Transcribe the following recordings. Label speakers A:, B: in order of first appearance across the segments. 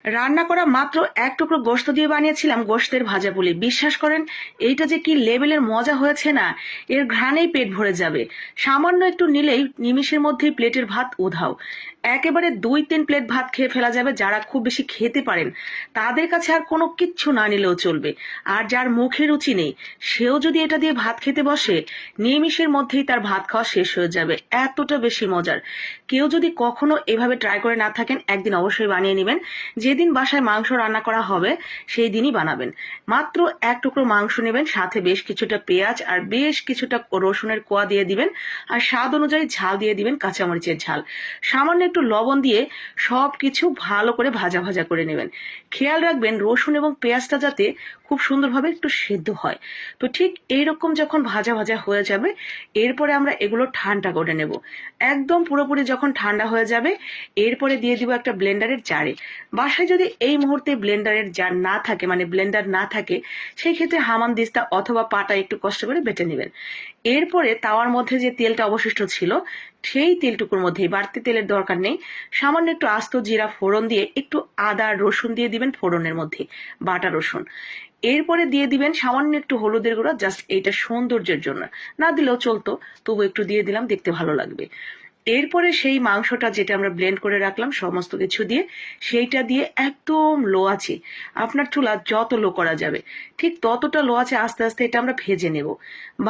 A: রান্না করা মাত্র এক টুকরো গোশত দিয়ে বানিয়েছিলাম গোশতের ভাজা পুলি। বিশ্বাস করেন, এইটা যে কি লেভেলের মজা হয়েছে না, এর ঘ্রাণেই পেট ভরে যাবে। সামান্য একটু নিলেই নিমিষের মধ্যেই প্লেটের ভাত উধাও। একেবারে 2-3 প্লেট ভাত খেয়ে ফেলা যাবে। যারা খুব বেশি খেতে পারেন তাদের কাছে আর কোনো কিচ্ছু না নিলেও চলবে। আর যার মুখে রুচি নেই সেও যদি এটা দিয়ে ভাত খেতে বসে, নিমিষের মধ্যেই তার ভাত খাওয়া শেষ হয়ে যাবে। এতটা বেশি মজার। কেউ যদি কখনো এভাবে ট্রাই করে না থাকেন, একদিন অবশ্যই বানিয়ে নেবেন। যেদিন বাসায় মাংস রান্না করা হবে সেই দিনই বানাবেন। মাত্র এক টুকরো মাংস নেবেন, সাথে বেশ কিছুটা পেঁয়াজ আর বেশ কিছুটা রসুনের কোয়া দিয়ে দিবেন, আর স্বাদ অনুযায়ী ঝাল দিয়ে দিবেন, কাঁচামরিচের ঝাল। সামান্য একটু লবণ দিয়ে সবকিছু ভালো করে ভাজা ভাজা করে নেবেন। খেয়াল রাখবেন রসুন এবং পেঁয়াজটা যাতে খুব সুন্দরভাবে একটু সেদ্ধ হয়। তো ঠিক এইরকম যখন ভাজা ভাজা হয়ে যাবে, এরপরে আমরা এগুলো ঠান্ডা করে নেব। একদম পুরোপুরি যখন ঠান্ডা হয়ে যাবে, এরপরে দিয়ে দিব একটা ব্লেন্ডারের জারে। বাসায় যদি এই মুহূর্তে ব্লেন্ডারের জার না থাকে, মানে ব্লেন্ডার না থাকে, সেই ক্ষেত্রে হামানদিস্তা অথবা পাটা একটু কষ্ট করে বেটে নেবেন। এরপরে তাওয়ার মধ্যে যে তেলটা অবশিষ্ট ছিল সেই তেলটুকুর মধ্যেই, বাড়তি তেলের দরকার নেই, সামান্য একটু আস্ত জিরা ফোড়ন দিয়ে একটু আদা রসুন দিয়ে দিবেন ফোড়নের মধ্যে, বাটা রসুন। এরপরে দিয়ে দিবেন সামান্য একটু হলুদের গুঁড়া, জাস্ট এইটা সৌন্দর্যের জন্য। না দিলেও চলতো, তবু একটু দিয়ে দিলাম, দেখতে ভালো লাগবে। এরপরে সেই মাংসটা যেটা আমরা ব্লেন্ড করে রাখলাম সমস্ত কিছু দিয়ে, সেইটা দিয়ে একদম লো আছে, আপনার চুলা যত লো করা যাবে ঠিক ততটা লো আছে, আস্তে আস্তে এটা আমরা ভেজে নেব।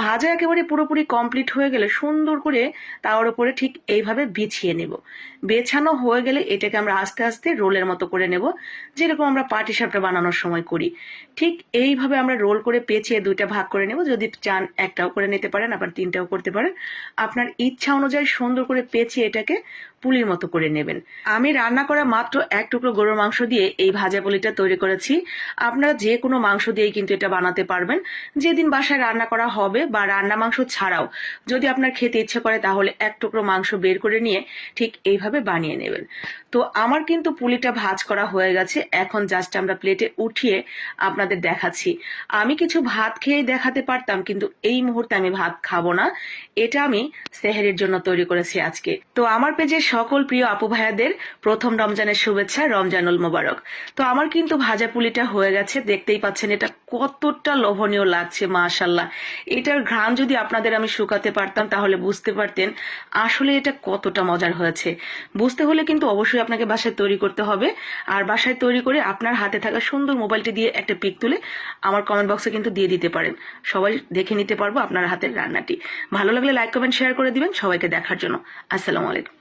A: ভাজা একেবারে পুরোপুরি কমপ্লিট হয়ে গেলে সুন্দর করে তাওয়ার উপরে ঠিক এইভাবে বিছিয়ে নেব। বেছানো হয়ে গেলে এটাকে আমরা আস্তে আস্তে রোলের মতো করে নেব, যেরকম আমরা পাটিসাপটা বানানোর সময় করি। ঠিক এইভাবে আমরা রোল করে পেঁচিয়ে দুইটা ভাগ করে নেব। যদি চান একটাও করে নিতে পারেন, আবার তিনটাও করতে পারেন। আপনার ইচ্ছা অনুযায়ী সুন্দর করে পেঁচিয়ে এটাকে পুলির মতো করে নেবেন। আমি রান্না করা মাত্র এক টুকরো গরুর মাংস দিয়ে এই ভাজা পুলিটা তৈরি করেছি। আপনারা যে কোনো মাংস দিয়েই কিন্তু এটা বানাতে পারবেন। যেদিন বাসায় রান্না করা হবে বা রান্না মাংস ছাড়াও যদি আপনার খেতে ইচ্ছে করে, তাহলে এক টুকরো মাংস বের করে নিয়ে ঠিক এইভাবে বানিয়ে নেবেন। তো আমার কিন্তু পুলিটা ভাজ করা হয়ে গেছে। এখন জাস্ট আমরা প্লেটে উঠিয়ে আপনাদের দেখাচ্ছি। আমি কিছু ভাত খেয়ে দেখাতে পারতাম, কিন্তু এই মুহূর্তে আমি ভাত খাবো না। এটা আমি সেহরির জন্য তৈরি করেছি আজকে। তো আমার পেজের সকল প্রিয় আপু ভাইয়াদের প্রথম রমজানের শুভেচ্ছা, রমজানুল মোবারক। তো আমার কিন্তু ভাজা পুলিটা হয়ে গেছে, দেখতেই পাচ্ছেন এটা কতটা লোভনীয় লাগছে, মাশাল্লাহ। এটার ঘ্রাণ যদি আপনাদের আমি শুকাতে পারতাম তাহলে বুঝতে পারতেন আসলে এটা কতটা মজার হয়েছে। বুঝতে হলে কিন্তু অবশ্যই আপনাকে বাসায় তৈরি করতে হবে। আর বাসায় তৈরি করে আপনার হাতে থাকা সুন্দর মোবাইলটি দিয়ে একটা পিক তুলে আমার কমেন্ট বক্সে কিন্তু দিয়ে দিতে পারেন। সবাই দেখে নিতে পারবো আপনার হাতের রান্নাটি। ভালো লাগলে লাইক কমেন্ট শেয়ার করে দিবেন সবাইকে দেখার জন্য। আসসালামু আলাইকুম।